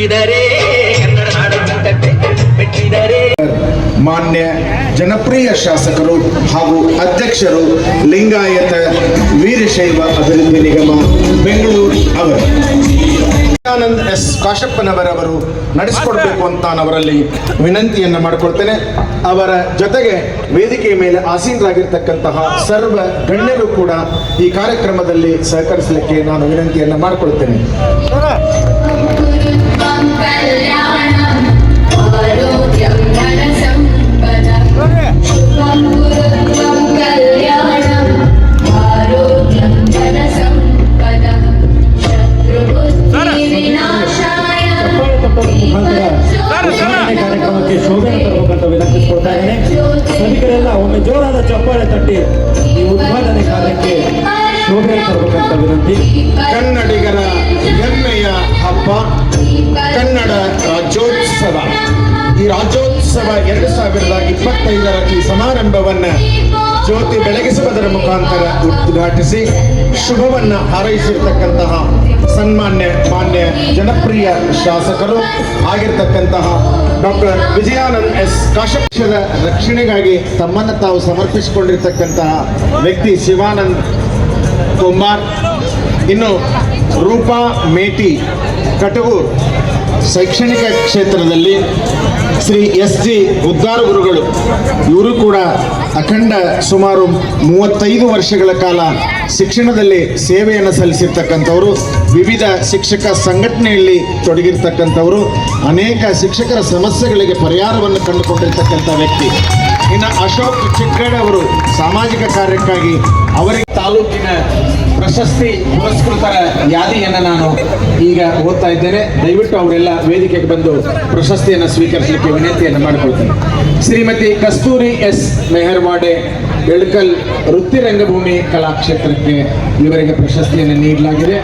ಮೆಟ್ಟಿದರೆ ಕನ್ನಡ ನಾಡಗೀತೆ ಮೆಟ್ಟಿದರೆ. ಮಾನ್ಯ ಜನಪ್ರಿಯ ಶಾಸಕರು ಹಾಗೂ ಅಧ್ಯಕ್ಷರು ಲಿಂಗಾಯತ ವೀರಶೈವ ಅಭಿವೃದ್ಧಿ ನಿಗಮ ಬೆಂಗಳೂರು ಅವರು ಆನಂದ್ ಎಸ್ ಕಾಶಪ್ಪನವರವರು ನಡೆಸಿಕೊಡ್ಬೇಕು ಅಂತ ನಾನು ಅವರಲ್ಲಿ ವಿನಂತಿಯನ್ನು ಮಾಡಿಕೊಳ್ತೇನೆ. ಅವರ ಜೊತೆಗೆ ವೇದಿಕೆಯ ಮೇಲೆ ಆಸೀನರಾಗಿರ್ತಕ್ಕಂತಹ ಸರ್ವ ಗಣ್ಯರು ಕೂಡ ಈ ಕಾರ್ಯಕ್ರಮದಲ್ಲಿ ಸಹಕರಿಸಲಿಕ್ಕೆ ನಾನು ವಿನಂತಿಯನ್ನು ಮಾಡಿಕೊಳ್ತೇನೆ. ಕಾರ್ಯಕ್ರಮಕ್ಕೆ ಶೋಭೆ ತರಬೇಕಂತ ವಿನಂತಿಸಿಕೊಳ್ತಾ ಇದ್ದೇನೆ. ಸಭಿಕರೆಲ್ಲ ಒಮ್ಮೆ ಜೋರಾದ ಚಪ್ಪಾಳೆ ತಟ್ಟಿ ಈ ಉದ್ಘಾಟನೆ ಕಾರ್ಯಕ್ಕೆ ಶೋಭೆ ತರಬೇಕಂತ ವಿನಂತಿ. ಕನ್ನಡಿಗರ ಹೆಮ್ಮೆಯ ಹಬ್ಬ ಕನ್ನಡ ರಾಜ್ಯೋತ್ಸವ. ಈ ರಾಜ್ಯೋತ್ಸವ 2025ರ ಈ ಸಮಾರಂಭವನ್ನು ಜ್ಯೋತಿ ಬೆಳಗಿಸುವುದರ ಮುಖಾಂತರ ಉದ್ಘಾಟಿಸಿ ಶುಭವನ್ನು ಹಾರೈಸಿರ್ತಕ್ಕಂತಹ ಮಾನ್ಯ ಜನಪ್ರಿಯ ಶಿಕ್ಷಕರು ಆಗಿರ್ತಕ್ಕಂತಹ ಡಾಕ್ಟರ್ ವಿಜಯಾನಂದ್ ಎಸ್ ಕಾಶಪ್ಪರ ರಕ್ಷಣೆಗಾಗಿ ತಮ್ಮನ್ನು ತಾವು ಸಮರ್ಪಿಸಿಕೊಂಡಿರ್ತಕ್ಕಂತಹ ವ್ಯಕ್ತಿ ಶಿವಾನಂದ್ ಕುಮಾರ್. ಇನ್ನು ರೂಪಾ ಮೇಟಿ ಕಟಗೂರ್ ಶೈಕ್ಷಣಿಕ ಕ್ಷೇತ್ರದಲ್ಲಿ ಶ್ರೀ ಎಸ್ ಜಿ ಉದ್ದಾರ ಗುರುಗಳು, ಇವರು ಕೂಡ ಅಖಂಡ ಸುಮಾರು 35 ವರ್ಷಗಳ ಕಾಲ ಶಿಕ್ಷಣದಲ್ಲಿ ಸೇವೆಯನ್ನು ಸಲ್ಲಿಸಿರ್ತಕ್ಕಂಥವರು, ವಿವಿಧ ಶಿಕ್ಷಕ ಸಂಘಟನೆಯಲ್ಲಿ ತೊಡಗಿರ್ತಕ್ಕಂಥವರು, ಅನೇಕ ಶಿಕ್ಷಕರ ಸಮಸ್ಯೆಗಳಿಗೆ ಪರಿಹಾರವನ್ನು ಕಂಡುಕೊಂಡಿರ್ತಕ್ಕಂಥ ವ್ಯಕ್ತಿ. ಇನ್ನು ಅಶೋಕ್ ಚಿಕ್ಕಡ್ ಅವರು ಸಾಮಾಜಿಕ ಕಾರ್ಯಕ್ಕಾಗಿ ಅವರಿಗೆ ತಾಲೂಕಿನ ಪ್ರಶಸ್ತಿ ಪುರಸ್ಕೃತರ ಯಾದಿಯನ್ನು ನಾನು ಈಗ ಓದ್ತಾ ಇದ್ದೇನೆ. ದಯವಿಟ್ಟು ಅವರೆಲ್ಲ ವೇದಿಕೆಗೆ ಬಂದು ಪ್ರಶಸ್ತಿಯನ್ನು ಸ್ವೀಕರಿಸಲಿಕ್ಕೆ ವಿನಂತಿಯನ್ನು ಮಾಡಿಕೊಳ್ತೇನೆ. ಶ್ರೀಮತಿ ಕಸ್ತೂರಿ ಎಸ್ ಮೆಹರ್ವಾಡೆ ಎಳ್ಕಲ್ ವೃತ್ತಿ ರಂಗಭೂಮಿ ಕಲಾಕ್ಷೇತ್ರಕ್ಕೆ ಇವರಿಗೆ ಪ್ರಶಸ್ತಿಯನ್ನು ನೀಡಲಾಗಿದೆ.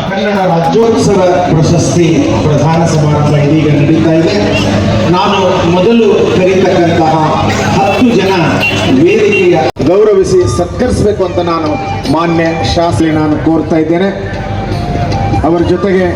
ಕನ್ನಡ ರಾಜ್ಯೋತ್ಸವ ಪ್ರಶಸ್ತಿ ಪ್ರಧಾನ ಸಮಾರಂಭ ಇದೀಗ ನಡೀತಾ ಇದೆ. ನಾನು ಮೊದಲು ಕರೀತಕ್ಕಂತಹ 10 ಜನ ವೇದಿಕೆಯ ಗೌರವಿಸಿ ಸತ್ಕರಿಸಬೇಕು ಅಂತ ನಾನು ಮಾನ್ಯ ಶಾಸಕರಿಗೆ ನಾನು ಕೋರ್ತಾ ಇದ್ದೇನೆ. ಅವರ ಜೊತೆಗೆ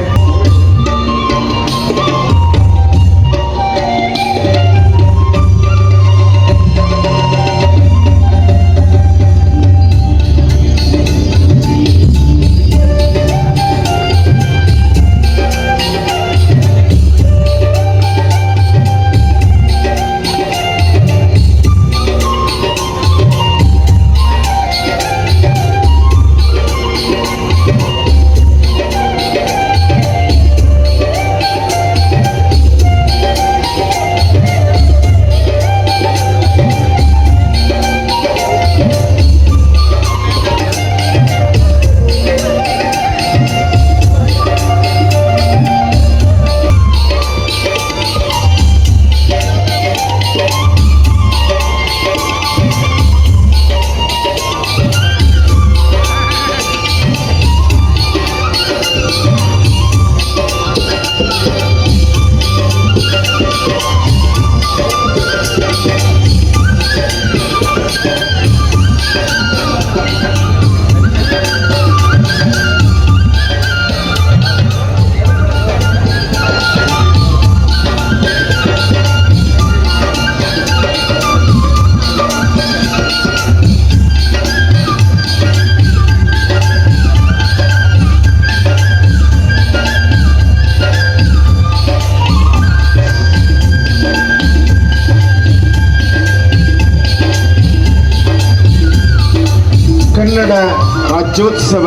ಕನ್ನಡ ರಾಜ್ಯೋತ್ಸವ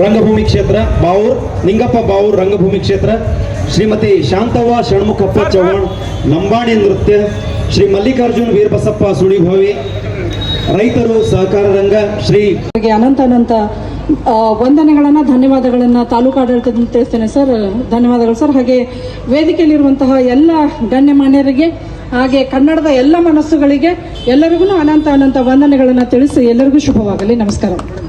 ರಂಗಭೂಮಿ ಕ್ಷೇತ್ರ ಬಾವೂರ್ ನಿಂಗಪ್ಪ ಬಾವೂರ್ ರಂಗಭೂಮಿ ಕ್ಷೇತ್ರ, ಶ್ರೀಮತಿ ಶಾಂತವ್ವ ಷಣ್ಮುಖಪ್ಪ ಚವ್ಹಾಣ್ ಲಂಬಾಣಿ ನೃತ್ಯ, ಶ್ರೀ ಮಲ್ಲಿಕಾರ್ಜುನ್ ವೀರಬಸಪ್ಪ ಸುಳಿಭಾವಿ ರೈತರು ಸಹಕಾರ ರಂಗ, ಶ್ರೀ ಅನಂತ ವಂದನೆಗಳನ್ನು ಧನ್ಯವಾದಗಳನ್ನು ತಾಲೂಕು ಆಡಳಿತದಿಂದ ತಿಳಿಸ್ತೇನೆ ಸರ್. ಧನ್ಯವಾದಗಳು ಸರ್. ಹಾಗೆ ವೇದಿಕೆಯಲ್ಲಿರುವಂತಹ ಎಲ್ಲ ಗಣ್ಯಮಾನ್ಯರಿಗೆ ಹಾಗೆ ಕನ್ನಡದ ಎಲ್ಲ ಮನಸ್ಸುಗಳಿಗೆ ಎಲ್ಲರಿಗೂ ಅನಂತ ವಂದನೆಗಳನ್ನು ತಿಳಿಸಿ ಎಲ್ಲರಿಗೂ ಶುಭವಾಗಲಿ. ನಮಸ್ಕಾರ.